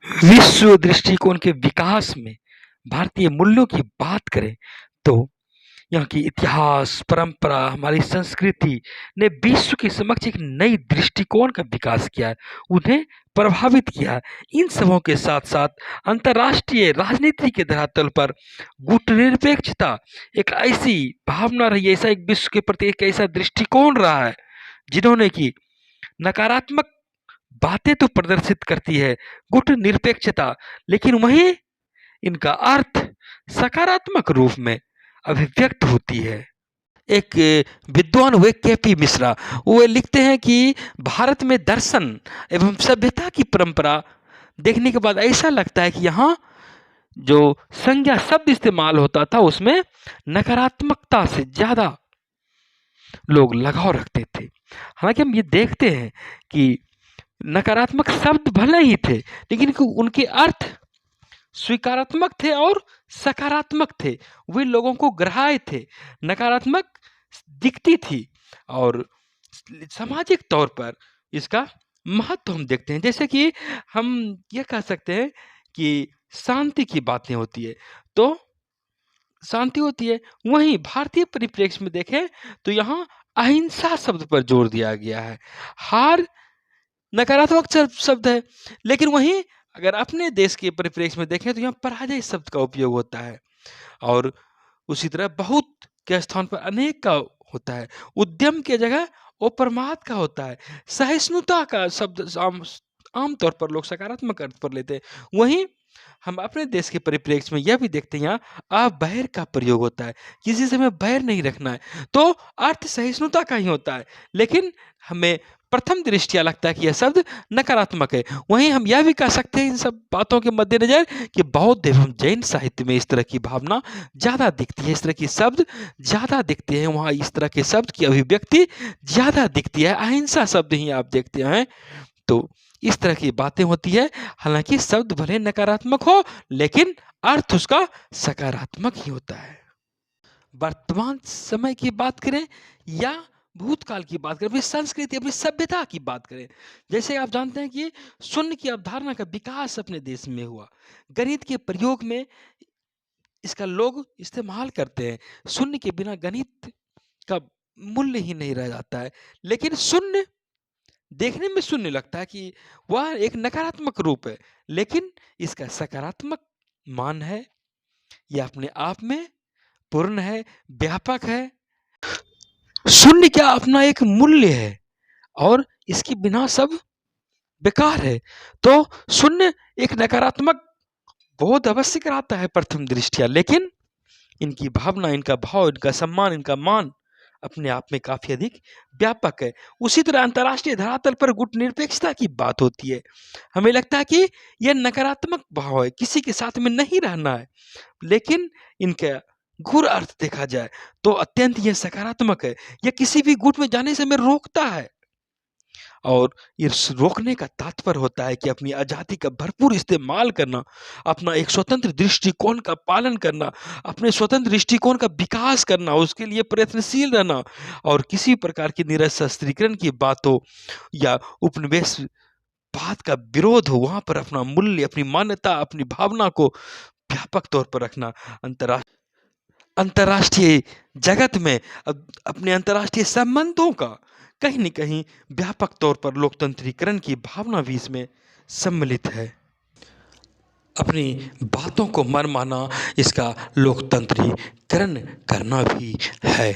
विश्व दृष्टिकोण के विकास में भारतीय मूल्यों की बात करें तो यहाँ की इतिहास, परंपरा, हमारी संस्कृति ने विश्व के समक्ष एक नई दृष्टिकोण का विकास किया है, उन्हें प्रभावित किया है। इन सबों के साथ-साथ अंतर्राष्ट्रीय राजनीति के धरातल पर गुटनिरपेक्षता एक ऐसी भावना रही है, ऐसा एक विश्व के प्रति एक ऐसा दृष्टिकोण रहा है, जिन्होंने की नकारात्मक बातें तो प्रदर्शित करती है गुटनिरपेक्षता, लेकिन वहीं इनका अर्थ सकारात्मक रूप में अभिव्यक्त होती है। एक विद्वान वे के.पी. मिश्रा वो लिखते हैं कि भारत में दर्शन एवं सभ्यता की परंपरा देखने के बाद ऐसा लगता है कि यहाँ जो संज्ञा शब्द इस्तेमाल होता था उसमें नकारात्मकता से ज़्यादा लोग लगाव रखते थे। हालांकि हम ये देखते हैं कि नकारात्मक शब्द भले ही थे, लेकिन उनके अर्थ स्वीकारात्मक थे और सकारात्मक थे। वे लोगों को ग्राह्य थे। नकारात्मक दिखती थी और सामाजिक तौर पर इसका महत्व हम देखते हैं। जैसे कि हम ये कह सकते हैं कि शांति की बातें होती है, तो शांति होती है। वहीं भारतीय परिप्रेक्ष्य में देखें तो यहाँ अहिंसा शब्द पर जोर दिया गया है। हार नकारात्मक शब्द है, लेकिन वहीं अगर अपने देश के परिप्रेक्ष्य में देखें तो यहाँ पराजय शब्द का उपयोग होता है और उसी तरह बहुत के स्थान पर अनेक का होता है। उद्यम के जगह अप्रमाद का होता है। सहिष्णुता का शब्द आमतौर पर लोग सकारात्मक अर्थ पर लेते हैं। वहीं हम अपने देश के परिप्रेक्ष्य में यह भी देखते हैं यहाँ अबैर का प्रयोग होता है। किसी से हमें बैर नहीं रखना है, तो अर्थ सहिष्णुता का ही होता है, लेकिन हमें प्रथम दृष्टया लगता है कि यह शब्द नकारात्मक है। वहीं हम यह भी कह सकते हैं इन सब बातों के मद्देनजर कि बौद्ध एवं जैन साहित्य में इस तरह की भावना ज़्यादा दिखती है, इस तरह के शब्द ज़्यादा दिखते हैं। वहाँ इस तरह के शब्द की अभिव्यक्ति ज़्यादा दिखती है। अहिंसा शब्द ही आप देखते हैं तो इस तरह की बातें होती है। हालांकि शब्द भले नकारात्मक हो, लेकिन अर्थ उसका सकारात्मक ही होता है। वर्तमान समय की बात करें या भूतकाल की बात करें, अपनी संस्कृति, अपनी सभ्यता की बात करें, जैसे आप जानते हैं कि शून्य की अवधारणा का विकास अपने देश में हुआ। गणित के प्रयोग में इसका लोग इस्तेमाल करते हैं। शून्य के बिना गणित का मूल्य ही नहीं रह जाता है। लेकिन शून्य देखने में शून्य लगता है कि वह एक नकारात्मक रूप है, लेकिन इसका सकारात्मक मान है। यह अपने आप में पूर्ण है, व्यापक है। शून्य क्या अपना एक मूल्य है और इसके बिना सब बेकार है। तो शून्य एक नकारात्मक बोध अवश्य कराता है प्रथम दृष्टया, लेकिन इनकी भावना, इनका भाव, इनका सम्मान, इनका मान अपने आप में काफी अधिक व्यापक है। उसी तरह अंतर्राष्ट्रीय धरातल पर गुटनिरपेक्षता की बात होती है। हमें लगता है कि यह नकारात्मक भाव है, किसी के साथ में नहीं रहना है, लेकिन इनका गूढ़ अर्थ देखा जाए तो अत्यंत यह सकारात्मक है। यह किसी भी गुट में जाने से हमें रोकता है और इस रोकने का तात्पर्य होता है कि अपनी आज़ादी का भरपूर इस्तेमाल करना, अपना एक स्वतंत्र दृष्टिकोण का पालन करना, अपने स्वतंत्र दृष्टिकोण का विकास करना, उसके लिए प्रयत्नशील रहना और किसी प्रकार की निरस्त्रीकरण की बात हो या उपनिवेश बात का विरोध हो, वहाँ पर अपना मूल्य, अपनी मान्यता, अपनी भावना को व्यापक तौर पर रखना। अंतर्राष्ट्रीय जगत में अपने अंतर्राष्ट्रीय संबंधों का कहीं न कहीं व्यापक तौर पर लोकतंत्रीकरण की भावना भी इसमें सम्मिलित है। अपनी बातों को मनमाना इसका लोकतंत्रीकरण करना भी है।